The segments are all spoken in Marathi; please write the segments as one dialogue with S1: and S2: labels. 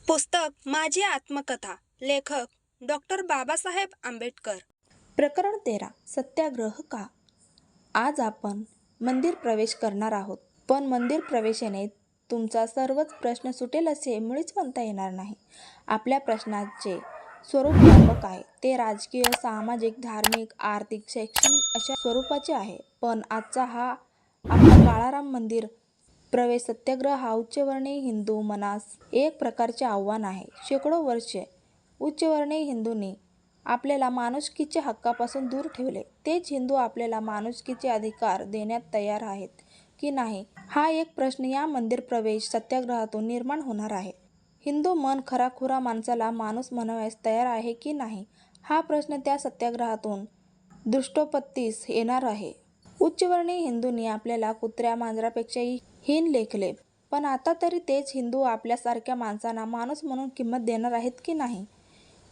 S1: पुस्तक माझी आत्मकथा. लेखक डॉक्टर बाबासाहेब आंबेडकर.
S2: प्रकरण 13. सत्याग्रह का. आज आपण मंदिर प्रवेश करणार आहोत. पण मंदिर प्रवेशाने तुमचा सर्वच प्रश्न सुटेल असे मुळीच म्हणता येणार नाही. आपल्या प्रश्नाचे स्वरूप व्यापक आहे. ते राजकीय, सामाजिक, धार्मिक, आर्थिक, शैक्षणिक अशा स्वरूपाचे आहे. पण आजचा हा आपला काळाराम मंदिर प्रवेश सत्याग्रह हा उच्चवर्णीय हिंदू मनास एक प्रकारचे आव्हान आहे. शेकडो वर्षे उच्चवर्णीय हिंदूंनी आपल्याला माणुसकीच्या हक्कापासून दूर ठेवले. तेच हिंदू आपल्याला माणुसकीचे अधिकार देण्यात तयार आहेत की नाही, हा एक प्रश्न या मंदिर प्रवेश सत्याग्रहातून निर्माण होणार आहे. हिंदू मन खराखुरा माणसाला माणूस म्हणवयास तयार आहे की नाही, हा प्रश्न त्या सत्याग्रहातून दृष्टोपत्तीस येणार आहे. उच्चवर्णीय हिंदूंनी आपल्याला कुत्र्या मांजरापेक्षाही हीन लेखले, पण आता तरी तेच हिंदू आपल्यासारख्या माणसांना माणूस म्हणून किंमत देणार आहेत की नाही,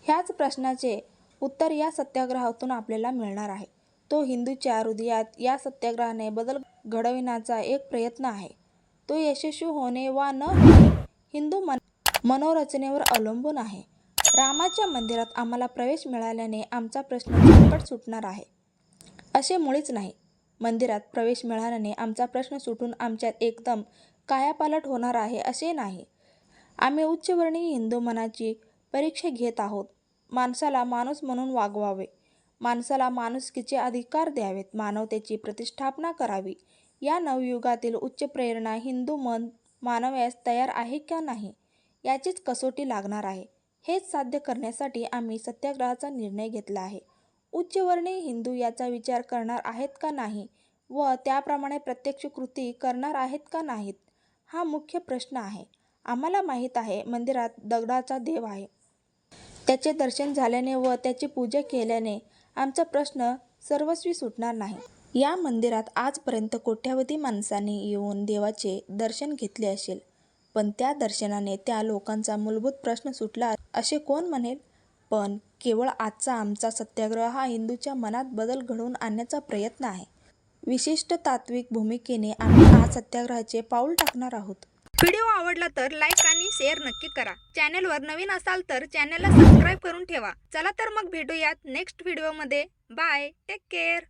S2: ह्याच प्रश्नाचे उत्तर या सत्याग्रहातून आपल्याला मिळणार आहे. तो हिंदूच्या हृदयात या सत्याग्रहाने बदल घडविण्याचा एक प्रयत्न आहे. तो यशस्वी होणे वा न होणे हिंदू मनोरचनेवर अवलंबून आहे. रामाच्या मंदिरात आम्हाला प्रवेश मिळाल्याने आमचा प्रश्न झटपट सुटणार आहे असे मुळीच नाही. मंदिरात प्रवेश मिळाल्याने आमचा प्रश्न सुटून आमच्यात एकदम कायापालट होणार आहे असे नाही. आम्ही उच्चवर्णीय हिंदू मनाची परीक्षा घेत आहोत. माणसाला माणूस म्हणून वागवावे, माणसाला माणुसकीचे अधिकार द्यावेत, मानवतेची प्रतिष्ठापना करावी, या नवयुगातील उच्च प्रेरणा हिंदू मन मानवयास तयार आहे का नाही, याचीच कसोटी लागणार आहे. हेच साध्य करण्यासाठी आम्ही सत्याग्रहाचा निर्णय घेतला आहे. उच्चवर्णीय हिंदू याचा विचार करणार आहेत का नाही व त्याप्रमाणे प्रत्यक्ष कृती करणार आहेत का नाहीत, हा मुख्य प्रश्न आहे. आम्हाला माहीत आहे मंदिरात दगडाचा देव आहे. त्याचे दर्शन झाल्याने व त्याची पूजा केल्याने आमचा प्रश्न सर्वस्वी सुटणार नाही. या मंदिरात आजपर्यंत कोट्यावधी माणसांनी येऊन देवाचे दर्शन घेतले असेल, पण त्या दर्शनाने त्या लोकांचा मूलभूत प्रश्न सुटला असे कोण म्हणेल. पण केवळ आजचा आमचा सत्याग्रह हा हिंदूच्या मनात बदल घडवून आणण्याचा प्रयत्न आहे. विशिष्ट तात्विक भूमिकेने आम्ही आज सत्याग्रहाचे पाऊल टाकणार आहोत.
S1: व्हिडिओ आवडला तर लाईक आणि शेअर नक्की करा. चॅनलवर नवीन असाल तर चॅनलला सबस्क्राईब करून ठेवा. चला तर मग भेटूयात नेक्स्ट व्हिडिओमध्ये. Bye, take care.